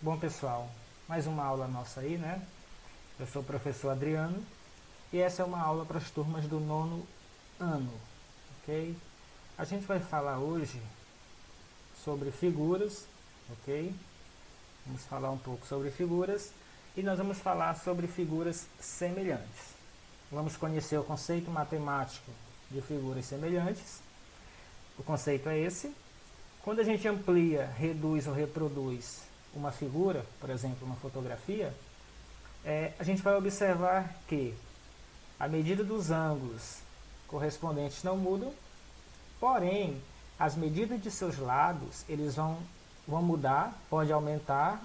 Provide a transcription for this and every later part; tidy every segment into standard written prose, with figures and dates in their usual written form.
Bom, pessoal, mais uma aula nossa aí, né? Eu sou o professor Adriano e essa é uma aula para as turmas do 9º ano, ok? A gente vai falar hoje sobre figuras, ok? Vamos falar um pouco sobre figuras e nós vamos falar sobre figuras semelhantes. Vamos conhecer o conceito matemático de figuras semelhantes. O conceito é esse. Quando a gente amplia, reduz ou reproduz uma figura, por exemplo, uma fotografia, a gente vai observar que a medida dos ângulos correspondentes não mudam, porém, as medidas de seus lados eles vão mudar, pode aumentar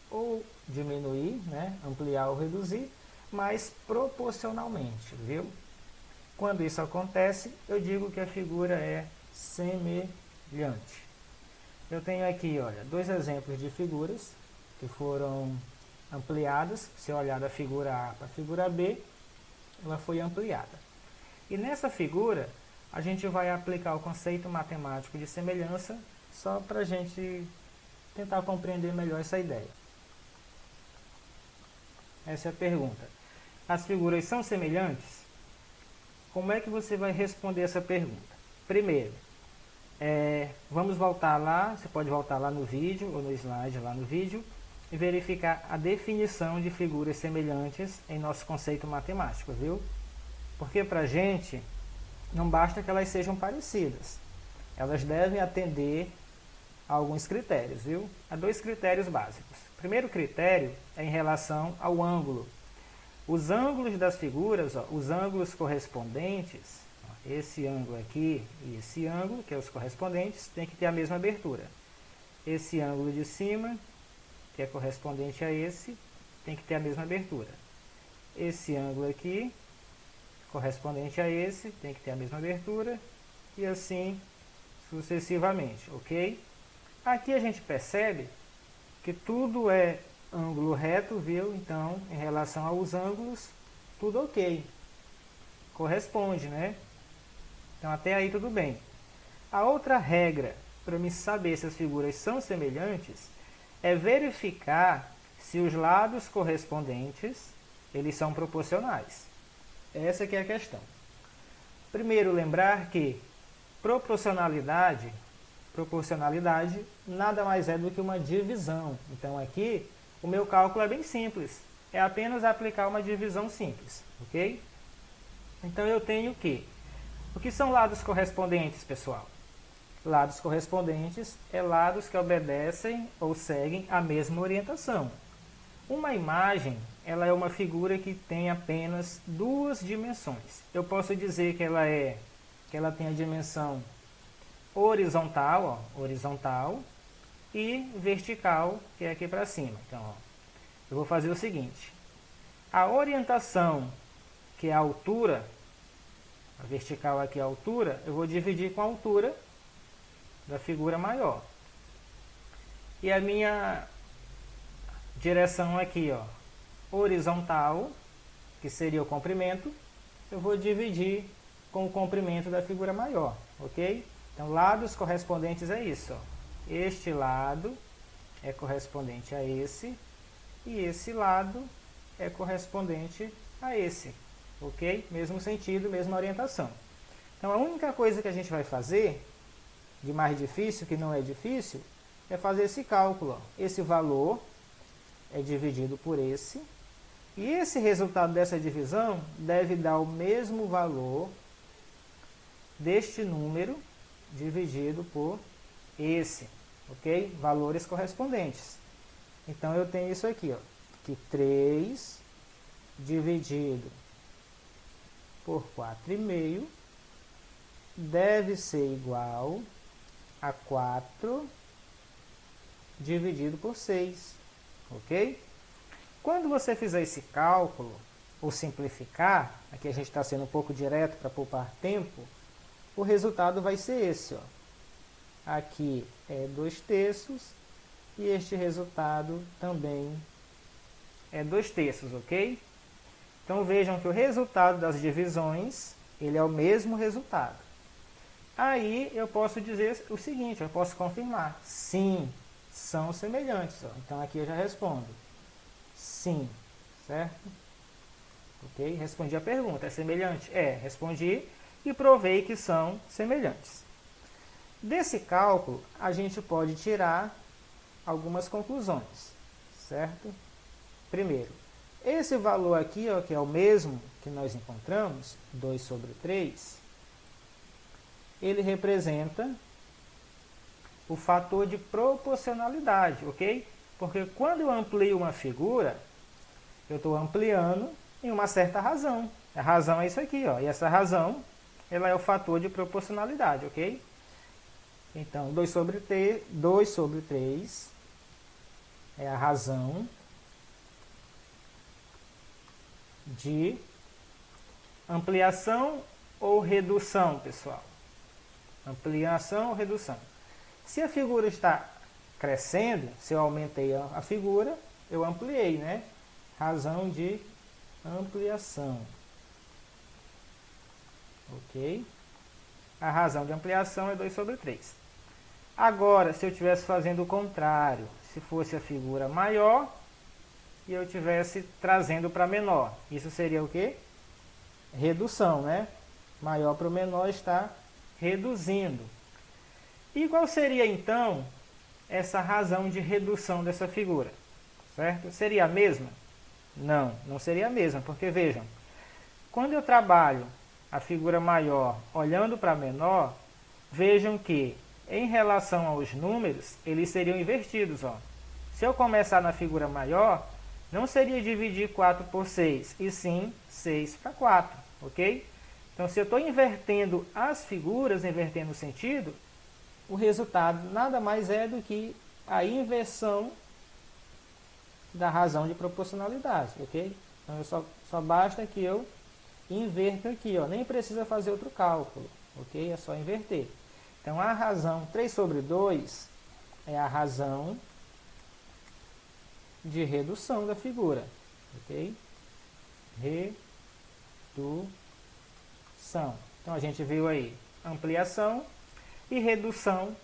ou diminuir, né? Ampliar ou reduzir, mas proporcionalmente, viu? Quando isso acontece, eu digo que a figura é semelhante. Eu tenho aqui, olha, dois exemplos de figuras que foram ampliadas. Se eu olhar da figura A para a figura B, ela foi ampliada. E nessa figura, a gente vai aplicar o conceito matemático de semelhança, só para a gente tentar compreender melhor essa ideia. Essa é a pergunta. As figuras são semelhantes? Como é que você vai responder essa pergunta? Primeiro, vamos voltar lá, você pode voltar lá no vídeo, ou no slide lá no vídeo, e verificar a definição de figuras semelhantes em nosso conceito matemático, viu? Porque para a gente, não basta que elas sejam parecidas. Elas devem atender a alguns critérios, viu? Há dois critérios básicos. O primeiro critério é em relação ao ângulo. Os ângulos das figuras, os ângulos correspondentes, esse ângulo aqui e esse ângulo, que é os correspondentes, tem que ter a mesma abertura. Esse ângulo de cima, que é correspondente a esse, tem que ter a mesma abertura. Esse ângulo aqui, correspondente a esse, tem que ter a mesma abertura, e assim sucessivamente, ok? Aqui a gente percebe que tudo é ângulo reto, viu? Então, em relação aos ângulos, tudo ok. Corresponde, né? Então, até aí tudo bem. A outra regra para me saber se as figuras são semelhantes é verificar se os lados correspondentes eles são proporcionais. Essa que é a questão. Primeiro, lembrar que proporcionalidade nada mais é do que uma divisão. Então, aqui, o meu cálculo é bem simples. É apenas aplicar uma divisão simples, ok? Então, eu tenho que... O que são lados correspondentes, pessoal? Lados correspondentes é lados que obedecem ou seguem a mesma orientação. Uma imagem, ela é uma figura que tem apenas duas dimensões. Eu posso dizer que ela tem a dimensão horizontal, horizontal, e vertical, que é aqui para cima. Então, eu vou fazer o seguinte. A orientação, que é a altura, a vertical aqui é a altura, eu vou dividir com a altura da figura maior. E a minha direção aqui, horizontal, que seria o comprimento, eu vou dividir com o comprimento da figura maior, ok? Então, lados correspondentes é isso. Este lado é correspondente a esse, e esse lado é correspondente a esse, ok? Mesmo sentido, mesma orientação. Então, a única coisa que a gente vai fazer, de mais difícil, que não é difícil, é fazer esse cálculo. Esse valor é dividido por esse, e esse resultado dessa divisão deve dar o mesmo valor deste número dividido por esse, ok? Valores correspondentes. Então, eu tenho isso aqui, que 3 dividido por 4,5 deve ser igual a 4 dividido por 6, ok? Quando você fizer esse cálculo, ou simplificar, aqui a gente está sendo um pouco direto para poupar tempo, o resultado vai ser esse, Aqui é 2/3 e este resultado também é 2/3, ok? Então vejam que o resultado das divisões, ele é o mesmo resultado. Aí eu posso dizer o seguinte, eu posso confirmar, sim, são semelhantes. Ó. Então aqui eu já respondo sim, certo? Ok? Respondi a pergunta. É semelhante? É, respondi e provei que são semelhantes. Desse cálculo, a gente pode tirar algumas conclusões, certo? Primeiro, esse valor aqui, ó, que é o mesmo que nós encontramos, 2 sobre 3, ele representa o fator de proporcionalidade, ok? Porque quando eu amplio uma figura, eu estou ampliando em uma certa razão. A razão é isso aqui, ó, e essa razão ela é o fator de proporcionalidade, ok? Então, 2 sobre 3 é a razão de ampliação ou redução, pessoal. Ampliação ou redução. Se a figura está crescendo, se eu aumentei a figura, eu ampliei, né? Razão de ampliação. Ok? A razão de ampliação é 2 sobre 3. Agora, se eu estivesse fazendo o contrário, se fosse a figura maior e eu estivesse trazendo para menor, isso seria o quê? Redução, né? Maior para o menor está reduzindo. E qual seria, então, essa razão de redução dessa figura? Certo? Seria a mesma? Não, não seria a mesma, porque vejam, quando eu trabalho a figura maior olhando para a menor, vejam que, em relação aos números, eles seriam invertidos. Ó. Se eu começar na figura maior, não seria dividir 4 por 6, e sim 6 para 4, ok? Então, se eu estou invertendo as figuras, invertendo o sentido, o resultado nada mais é do que a inversão da razão de proporcionalidade, ok? Então, só basta que eu inverto aqui, ó, nem precisa fazer outro cálculo, ok? É só inverter. Então, a razão 3 sobre 2 é a razão de redução da figura, ok? Redução. Então, a gente viu aí ampliação e redução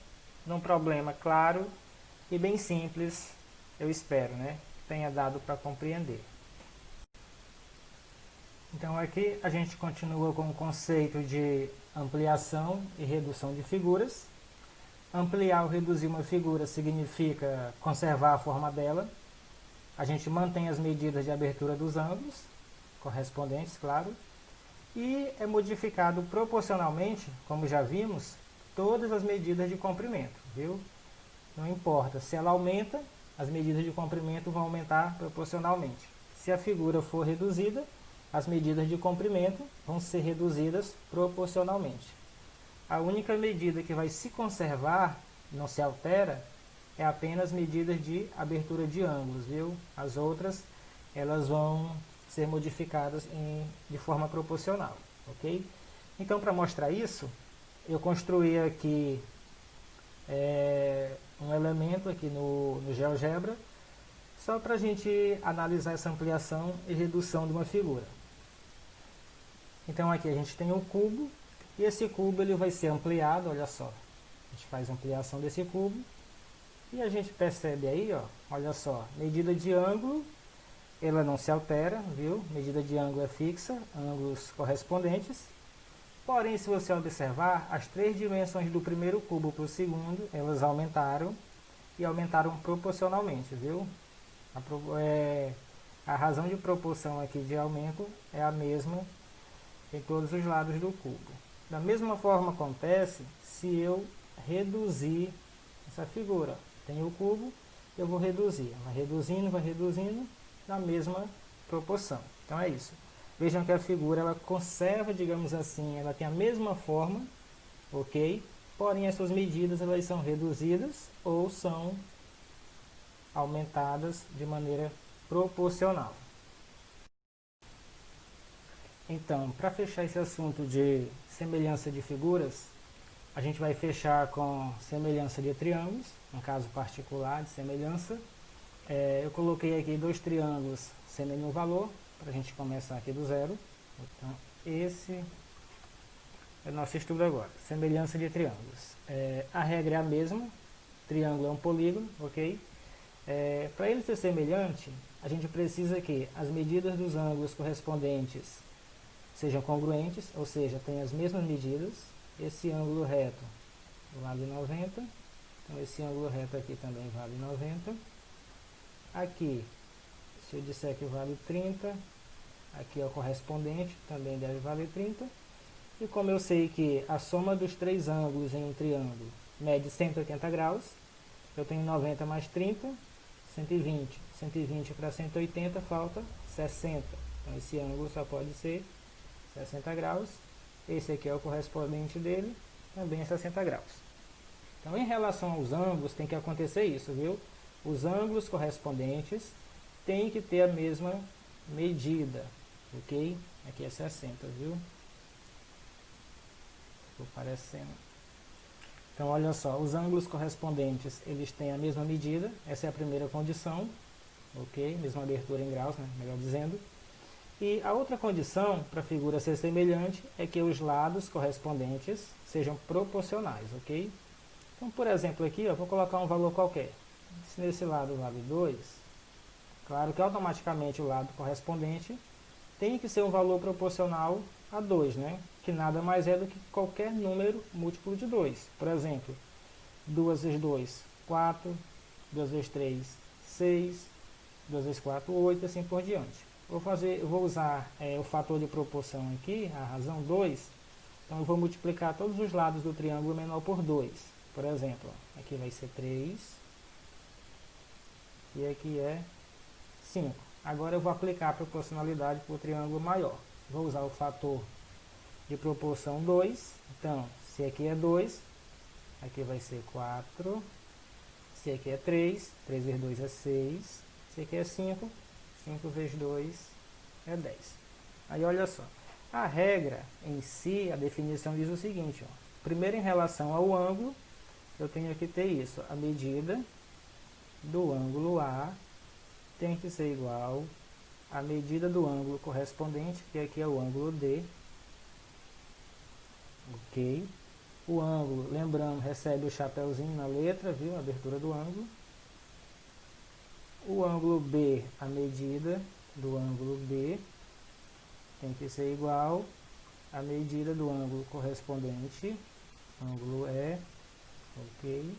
num problema claro e bem simples, eu espero, né? Tenha dado para compreender. Então, aqui a gente continua com o conceito de ampliação e redução de figuras. Ampliar ou reduzir uma figura significa conservar a forma dela. A gente mantém as medidas de abertura dos ângulos, correspondentes, claro. E é modificado proporcionalmente, como já vimos, todas as medidas de comprimento, viu? Não importa, se ela aumenta, as medidas de comprimento vão aumentar proporcionalmente. Se a figura for reduzida, as medidas de comprimento vão ser reduzidas proporcionalmente. A única medida que vai se conservar, não se altera, é apenas medidas de abertura de ângulos, viu? As outras, elas vão ser modificadas de forma proporcional, ok? Então, para mostrar isso, eu construí aqui um elemento aqui no GeoGebra, só para a gente analisar essa ampliação e redução de uma figura. Então aqui a gente tem um cubo, e esse cubo ele vai ser ampliado, olha só. A gente faz ampliação desse cubo, e a gente percebe aí, ó, olha só, medida de ângulo, ela não se altera, viu? Medida de ângulo é fixa, ângulos correspondentes. Porém, se você observar, as 3 dimensões do primeiro cubo para o segundo, elas aumentaram, e aumentaram proporcionalmente, viu? A razão de proporção aqui de aumento é a mesma em todos os lados do cubo. Da mesma forma acontece se eu reduzir essa figura. Tem o cubo, eu vou reduzir. Vai reduzindo na mesma proporção. Então é isso. Vejam que a figura ela conserva, digamos assim, ela tem a mesma forma, ok? Porém, as suas medidas elas são reduzidas ou são aumentadas de maneira proporcional. Então, para fechar esse assunto de semelhança de figuras, a gente vai fechar com semelhança de triângulos, um caso particular de semelhança. Eu coloquei aqui 2 triângulos sem nenhum valor, para a gente começar aqui do zero. Então, esse é o nosso estudo agora, semelhança de triângulos. A regra é a mesma, triângulo é um polígono, ok? Para ele ser semelhante, a gente precisa que as medidas dos ângulos correspondentes sejam congruentes, ou seja, tenham as mesmas medidas. Esse ângulo reto vale 90, então esse ângulo reto aqui também vale 90. Aqui, se eu disser que vale 30, aqui é o correspondente, também deve valer 30. E como eu sei que a soma dos três ângulos em um triângulo mede 180 graus, eu tenho 90 mais 30, 120. 120 para 180 falta 60. Então esse ângulo só pode ser 60 graus. Esse aqui é o correspondente dele, também é 60 graus. Então em relação aos ângulos tem que acontecer isso, viu? Os ângulos correspondentes têm que ter a mesma medida, ok? Aqui é 60, viu? Ficou parecendo. Então olha só, os ângulos correspondentes eles têm a mesma medida, essa é a primeira condição, ok? Mesma abertura em graus, né? Melhor dizendo. E a outra condição para a figura ser semelhante é que os lados correspondentes sejam proporcionais, ok? Então, por exemplo, aqui, eu vou colocar um valor qualquer. Se nesse lado vale 2, claro que automaticamente o lado correspondente tem que ser um valor proporcional a 2, né? Que nada mais é do que qualquer número múltiplo de 2. Por exemplo, 2 vezes 2, 4, 2 vezes 3, 6, 2 vezes 4, 8, assim por diante. Eu vou usar o fator de proporção aqui, a razão 2, então eu vou multiplicar todos os lados do triângulo menor por 2. Por exemplo, aqui vai ser 3 e aqui é 5. Agora eu vou aplicar a proporcionalidade para o triângulo maior. Vou usar o fator de proporção 2, então se aqui é 2, aqui vai ser 4, se aqui é 3, 3 vezes 2 é 6, se aqui é 5, 5 vezes 2 é 10. Aí olha só, a regra em si, a definição diz o seguinte, ó. Primeiro em relação ao ângulo, eu tenho que ter isso, a medida do ângulo A tem que ser igual à medida do ângulo correspondente, que aqui é o ângulo D, ok? O ângulo, lembrando, recebe o chapéuzinho na letra, viu? A abertura do ângulo. O ângulo B, a medida do ângulo B tem que ser igual à medida do ângulo correspondente, ângulo E, ok?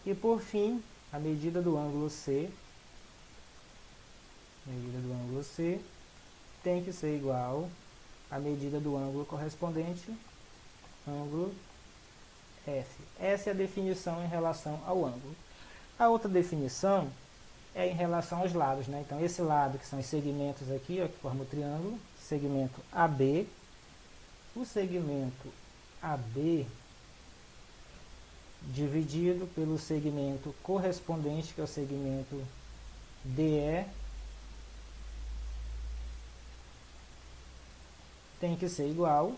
E por fim, a medida do ângulo C, tem que ser igual à medida do ângulo correspondente, ângulo F. Essa é a definição em relação ao ângulo. A outra definição é em relação aos lados, né? Então, esse lado, que são os segmentos aqui, ó, que formam o triângulo, segmento AB. O segmento AB dividido pelo segmento correspondente, que é o segmento DE, tem que ser igual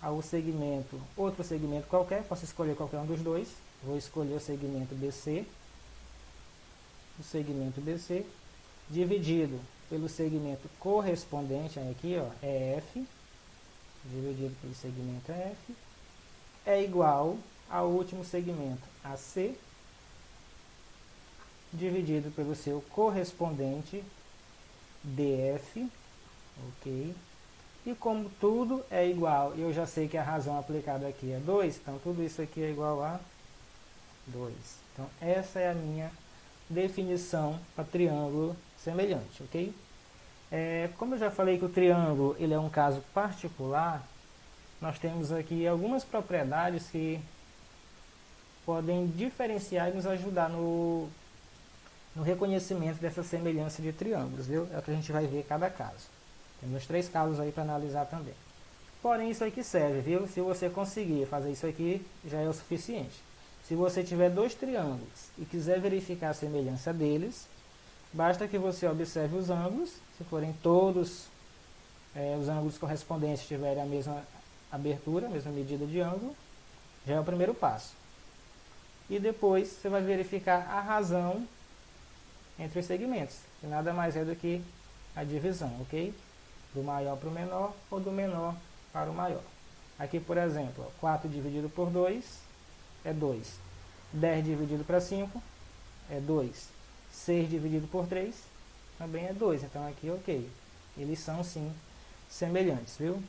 ao segmento, outro segmento qualquer, posso escolher qualquer um dos dois, vou escolher o segmento BC, dividido pelo segmento correspondente, aqui ó, é F, dividido pelo segmento F, é igual ao último segmento AC, dividido pelo seu correspondente DF, ok? E como tudo é igual, eu já sei que a razão aplicada aqui é 2, então tudo isso aqui é igual a 2. Então essa é a minha definição para triângulo semelhante, ok? Como eu já falei que o triângulo ele é um caso particular, nós temos aqui algumas propriedades que podem diferenciar e nos ajudar no reconhecimento dessa semelhança de triângulos, viu? É o que a gente vai ver em cada caso. Temos 3 casos aí para analisar também. Porém, isso aqui serve, viu? Se você conseguir fazer isso aqui, já é o suficiente. Se você tiver 2 triângulos e quiser verificar a semelhança deles, basta que você observe os ângulos. Se forem todos os ângulos correspondentes tiverem a mesma abertura, a mesma medida de ângulo, já é o primeiro passo. E depois você vai verificar a razão entre os segmentos, que nada mais é do que a divisão, ok? Do maior para o menor ou do menor para o maior. Aqui, por exemplo, 4 dividido por 2 é 2. 10 dividido para 5 é 2. 6 dividido por 3 também é 2. Então aqui, ok. Eles são sim semelhantes, viu?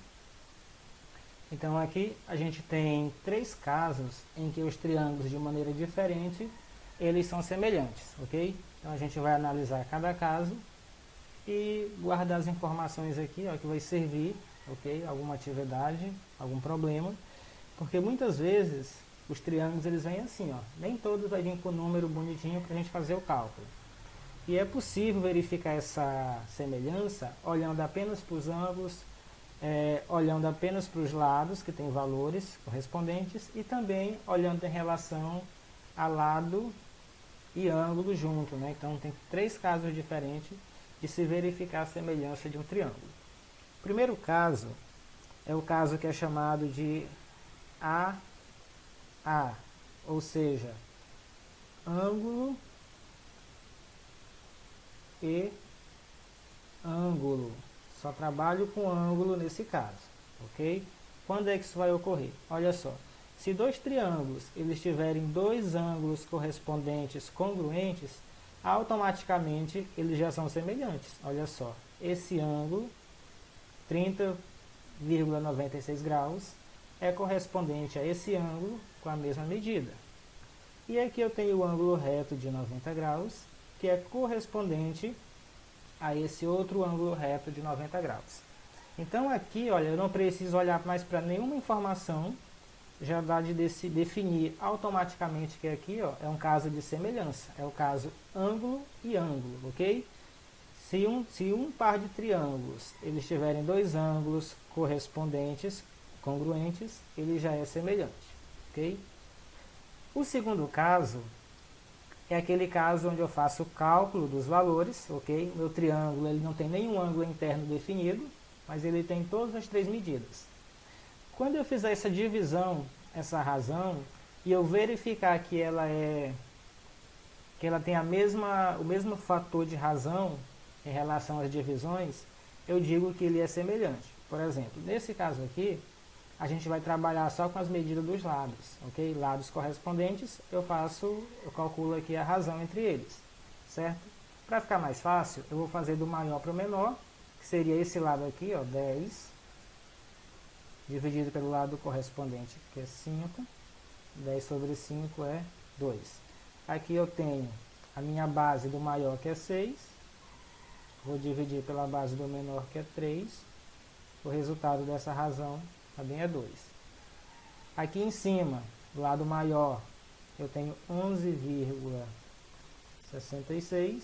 Então aqui a gente tem 3 casos em que os triângulos de maneira diferente eles são semelhantes, ok? Então a gente vai analisar cada caso e guardar as informações aqui, ó, que vai servir, ok? Alguma atividade, algum problema, porque muitas vezes os triângulos eles vêm assim, ó, nem todos vai vir com o número bonitinho para a gente fazer o cálculo. E é possível verificar essa semelhança olhando apenas para os ângulos, olhando apenas para os lados que têm valores correspondentes e também olhando em relação a lado e ângulo junto, né? Então tem 3 casos diferentes de se verificar a semelhança de um triângulo. O primeiro caso é o caso que é chamado de AA, ou seja, ângulo e ângulo. Só trabalho com ângulo nesse caso, ok? Quando é que isso vai ocorrer? Olha só, se 2 triângulos eles tiverem 2 ângulos correspondentes congruentes, automaticamente eles já são semelhantes. Olha só, esse ângulo 30,96 graus é correspondente a esse ângulo com a mesma medida. E aqui eu tenho o ângulo reto de 90 graus, que é correspondente a esse outro ângulo reto de 90 graus. Então aqui, olha, eu não preciso olhar mais para nenhuma informação, já dá de definir automaticamente que aqui, ó, é um caso de semelhança, é o caso ângulo e ângulo, ok? Se um par de triângulos eles tiverem 2 ângulos correspondentes, congruentes, ele já é semelhante, ok? O segundo caso é aquele caso onde eu faço o cálculo dos valores, ok? Meu triângulo ele não tem nenhum ângulo interno definido, mas ele tem todas as 3 medidas. Quando eu fizer essa divisão, essa razão, e eu verificar que ela tem o mesmo fator de razão em relação às divisões, eu digo que ele é semelhante. Por exemplo, nesse caso aqui, a gente vai trabalhar só com as medidas dos lados, ok? Lados correspondentes, eu calculo aqui a razão entre eles, certo? Para ficar mais fácil, eu vou fazer do maior para o menor, que seria esse lado aqui, ó, 10, dividido pelo lado correspondente, que é 5, 10 sobre 5 é 2. Aqui eu tenho a minha base do maior, que é 6, vou dividir pela base do menor, que é 3, o resultado dessa razão também é 2. Aqui em cima, do lado maior, eu tenho 11,66,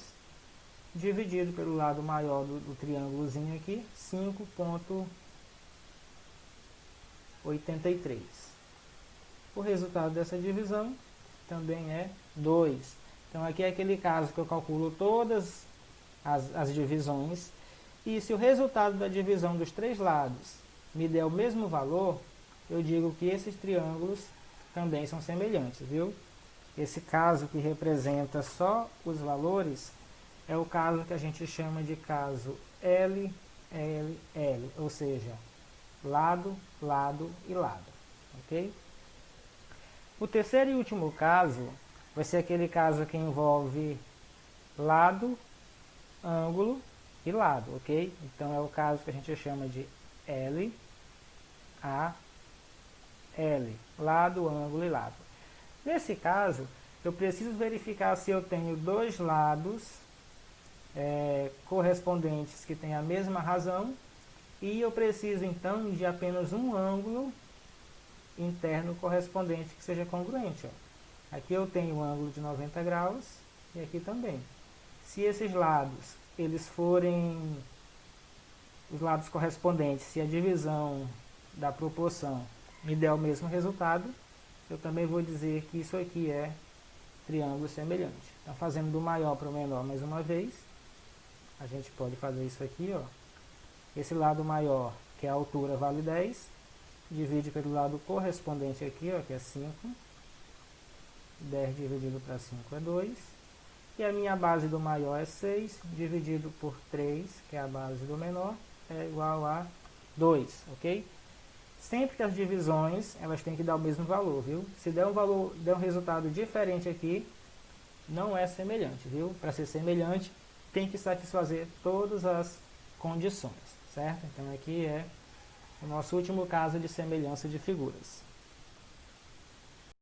dividido pelo lado maior do triângulozinho aqui, 5,83. O resultado dessa divisão também é 2. Então aqui é aquele caso que eu calculo todas as divisões, e se o resultado da divisão dos 3 lados me der o mesmo valor, eu digo que esses triângulos também são semelhantes, viu? Esse caso que representa só os valores é o caso que a gente chama de caso L, L, L, ou seja, lado, lado e lado, ok? O terceiro e último caso vai ser aquele caso que envolve lado, ângulo e lado, ok? Então é o caso que a gente chama de L, A, L, lado, ângulo e lado. Nesse caso, eu preciso verificar se eu tenho 2 lados correspondentes que têm a mesma razão, e eu preciso então de apenas um ângulo interno correspondente que seja congruente. Ó. Aqui eu tenho um ângulo de 90 graus e aqui também. Se esses lados eles forem os lados correspondentes, se a divisão da proporção me der o mesmo resultado, eu também vou dizer que isso aqui é triângulo semelhante. Então, fazendo do maior para o menor mais uma vez, a gente pode fazer isso aqui, ó. Esse lado maior, que é a altura, vale 10, divide pelo lado correspondente aqui, ó, que é 5. 10 dividido para 5 é 2. E a minha base do maior é 6, dividido por 3, que é a base do menor, é igual a 2, ok? sempre que as divisões, elas têm que dar o mesmo valor, viu? Se der um resultado diferente aqui, não é semelhante, viu? Para ser semelhante, tem que satisfazer todas as condições, certo? Então aqui é o nosso último caso de semelhança de figuras.